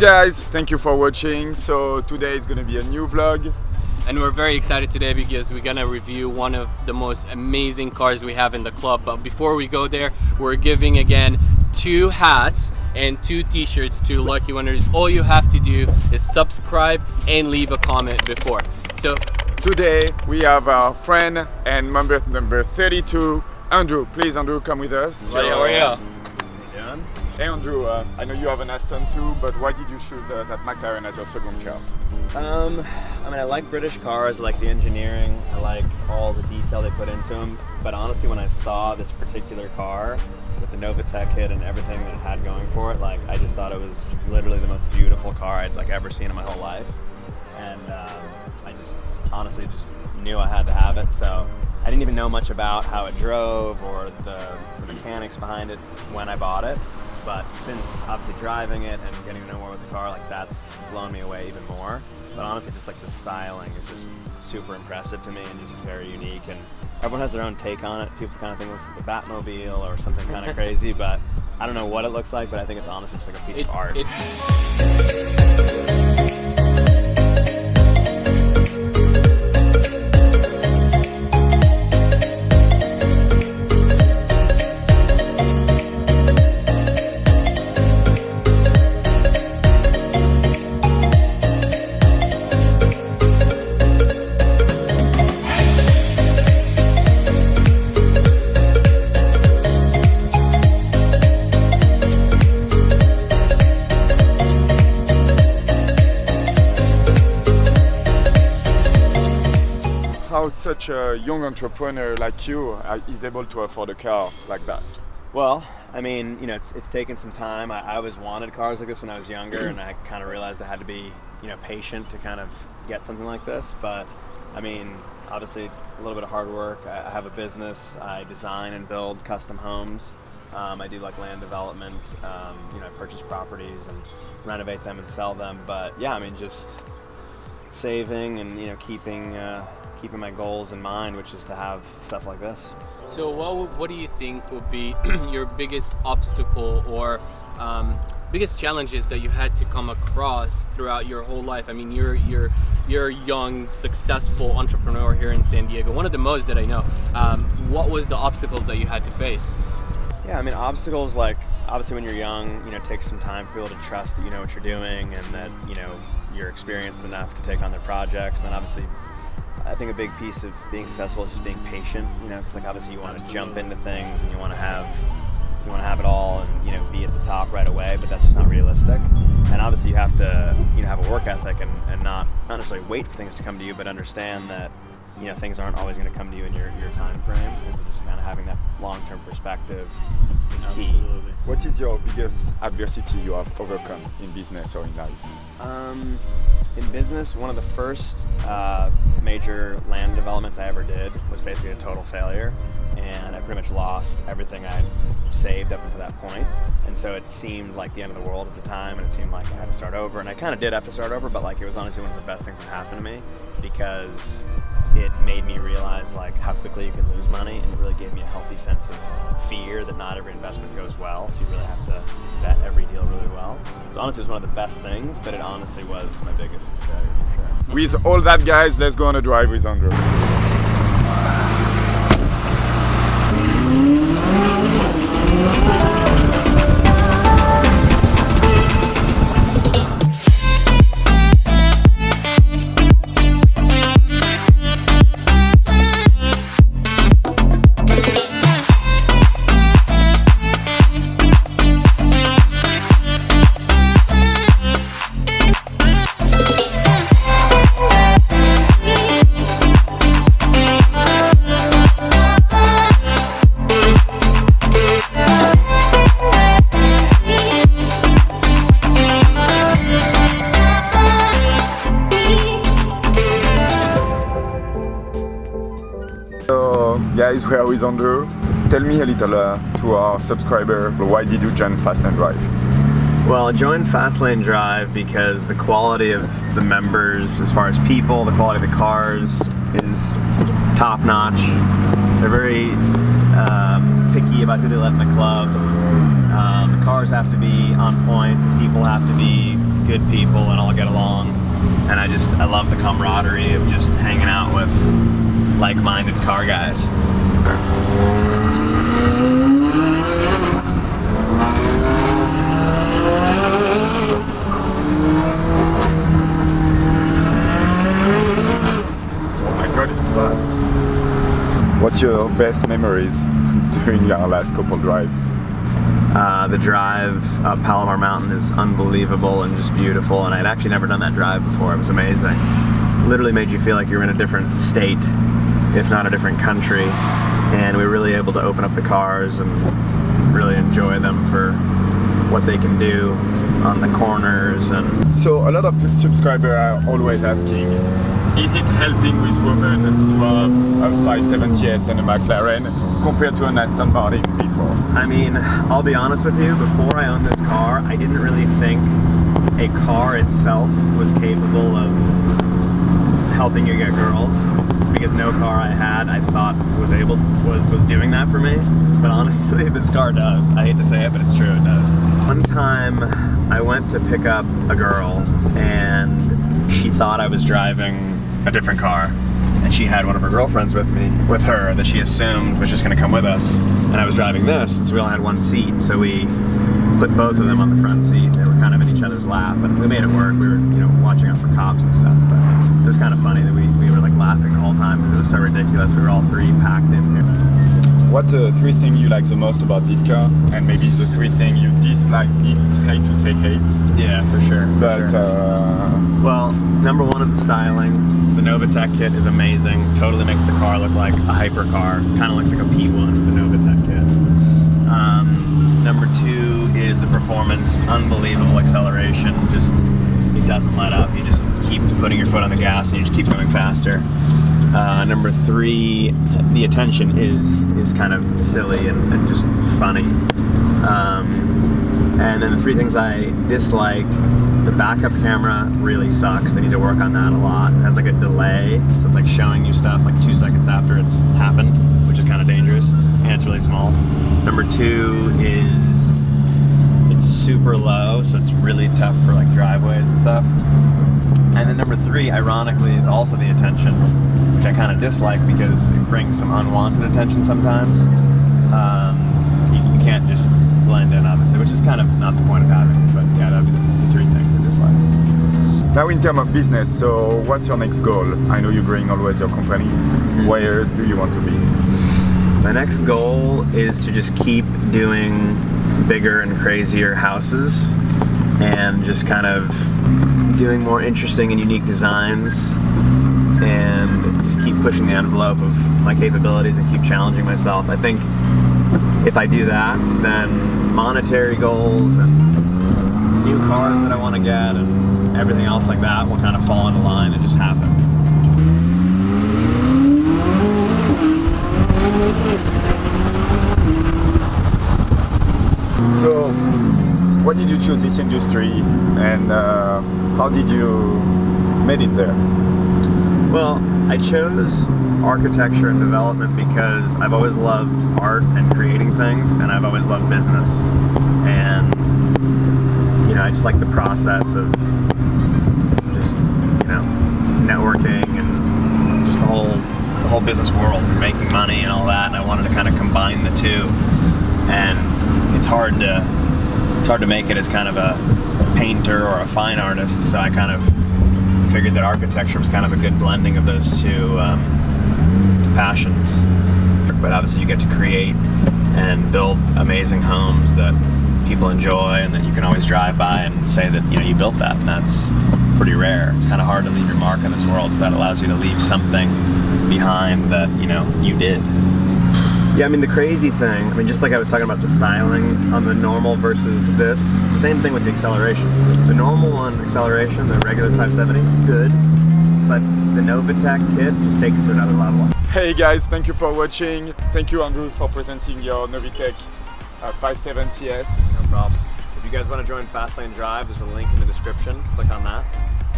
guys, thank you for watching. So today is gonna be a new vlog. And we're very excited today because we're gonna review one of the most amazing cars we have in the club. But before we go there, we're giving again 2 hats and 2 t-shirts to lucky winners. All you have to do is subscribe and leave a comment before. So today we have our friend and member number 32, Andrew. Please, Andrew, come with us. how are you? Hey Andrew, I know you have an Aston too, but why did you choose that McLaren as your second car? I mean, I like British cars, I like the engineering, I like all the detail they put into them, but honestly when I saw this particular car with the Novitec kit and everything that it had going for it, like I just thought it was literally the most beautiful car I'd ever seen in my whole life. And I just honestly just knew I had to have it, so I didn't even know much about how it drove or the mechanics behind it when I bought it. But since obviously driving it and getting to know more with the car, that's blown me away even more. But honestly, just the styling is just super impressive to me and just very unique. And everyone has their own take on it. People kind of think it looks like the Batmobile or something kind of crazy, but I don't know what it looks like, but I think it's honestly just a piece of art. How such a young entrepreneur like you is able to afford a car like that? Well, I mean, it's taken some time. I always wanted cars like this when I was younger, and I kind of realized I had to be, patient to kind of get something like this. But I mean, obviously a little bit of hard work. I have a business. I design and build custom homes. I do land development. I purchase properties and renovate them and sell them. But yeah, I mean, just saving and keeping my goals in mind, which is to have stuff like this. So what do you think would be your biggest obstacle or biggest challenges that you had to come across throughout your whole life? I mean, you're a young, successful entrepreneur here in San Diego, one of the most that I know. What was the obstacles that you had to face? Yeah, I mean, obstacles obviously when you're young, it takes some time for people to trust that you know what you're doing and that you're experienced enough to take on their projects. And then obviously I think a big piece of being successful is just being patient, because obviously you want to jump into things and you want to have it all and be at the top right away, but that's just not realistic. And obviously you have to have a work ethic and not necessarily wait for things to come to you, but understand that things aren't always going to come to you in your time frame. And so just kind of having that long-term perspective is key. Absolutely. What is your biggest adversity you have overcome in business or in life? In business, one of the first major land developments I ever did was basically a total failure, and I pretty much lost everything I'd saved up until that point. And so it seemed like the end of the world at the time, and it seemed like I had to start over, and I kind of did have to start over, but it was honestly one of the best things that happened to me, because it made me realize how quickly you can lose money, and it really gave me a healthy sense of fear that not every investment goes well, so you really have to vet every deal really well. So honestly, it was one of the best things, but it honestly was my biggest failure for sure. With all that, guys, let's go on a drive with Andrew. So guys, we are with Andrew. Tell me a little to our subscriber, why did you join Fastlane Drive? Well, I joined Fastlane Drive because the quality of the members, as far as people, the quality of the cars is top notch. They're very picky about who they let in the club. The cars have to be on point, people have to be good people and all get along. And I love the camaraderie of just hanging out with like-minded car guys. Oh my god, it's fast. What's your best memories during your last couple drives? The drive up Palomar Mountain is unbelievable and just beautiful, and I'd actually never done that drive before. It was amazing. Literally made you feel like you were in a different state, if not a different country, and we were really able to open up the cars and really enjoy them for what they can do on the corners. And So a lot of subscribers are always asking, is it helping with women to have a 570S and a McLaren compared to an Aston Martin before? I mean, I'll be honest with you, before I owned this car, I didn't really think a car itself was capable of helping you get girls, because no car I had I thought was doing that for me. But honestly, this car does. I hate to say it, but it's true, it does. One time I went to pick up a girl and she thought I was driving a different car, and she had one of her girlfriends with her that she assumed was just going to come with us, and I was driving this, and so we all had one seat, so we put both of them on the front seat. They were kind of in each other's lap, and we made it work. We were, watching out for cops and stuff, but it was kind of funny that we were like laughing the whole time because it was so ridiculous. We were all three packed in here. What the three things you like the most about this car, and maybe the three things you dislike? It's hate to say hate. Yeah, for sure. But well, number one is the styling. The Novitec kit is amazing. Totally makes the car look like a hypercar. Kind of looks like a P1 with the Novitec kit. Number two is the performance. Unbelievable acceleration. Just, it doesn't let up. You just keep putting your foot on the gas and you just keep going faster. Number three, the attention is kind of silly and just funny. And then the three things I dislike: the backup camera really sucks. They need to work on that a lot. It has like a delay, so it's like showing you stuff like 2 seconds after it's happened, which is kind of dangerous, and it's really small. Number two is it's super low, so it's really tough for like driveways and stuff. And then number three, ironically, is also the attention, which I kind of dislike because it brings some unwanted attention sometimes. You can't just blend in, obviously, which is kind of not the point of having it, but yeah, that would be the three things I dislike. now in terms of business, so what's your next goal? I know you're growing always your company. Where do you want to be? My next goal is to just keep doing bigger and crazier houses and just kind of doing more interesting and unique designs and just keep pushing the envelope of my capabilities and keep challenging myself. I think if I do that, then monetary goals and new cars that I want to get and everything else like that will kind of fall into line and just happen. So, why did you choose this industry, and how did you made it there? Well, I chose architecture and development because I've always loved art and creating things, and I've always loved business. And I just like the process of just networking and just the whole business world and making money and all that. And I wanted to kind of combine the two. And it's hard to make it as kind of a painter or a fine artist. So I kind of figured that architecture was kind of a good blending of those two passions. But obviously you get to create and build amazing homes that people enjoy and that you can always drive by and say that you built that, and that's pretty rare. It's kind of hard to leave your mark in this world, so that allows you to leave something behind that you did. Yeah, I mean, the crazy thing, just like I was talking about the styling on the normal versus this, same thing with the acceleration. The normal one, acceleration, the regular 570, it's good, but the Novitec kit just takes it to another level. Hey guys, thank you for watching. Thank you, Andrew, for presenting your Novitec 570S. No problem. If you guys want to join Fastlane Drive, there's a link in the description. Click on that.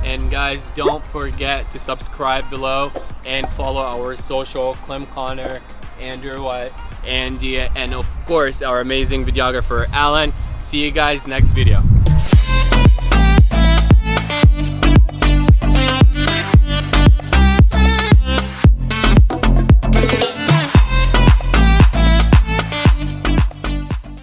And guys, don't forget to subscribe below and follow our social, Clem Connor, Andrew White, Andy, and of course our amazing videographer Alan. See you guys next video.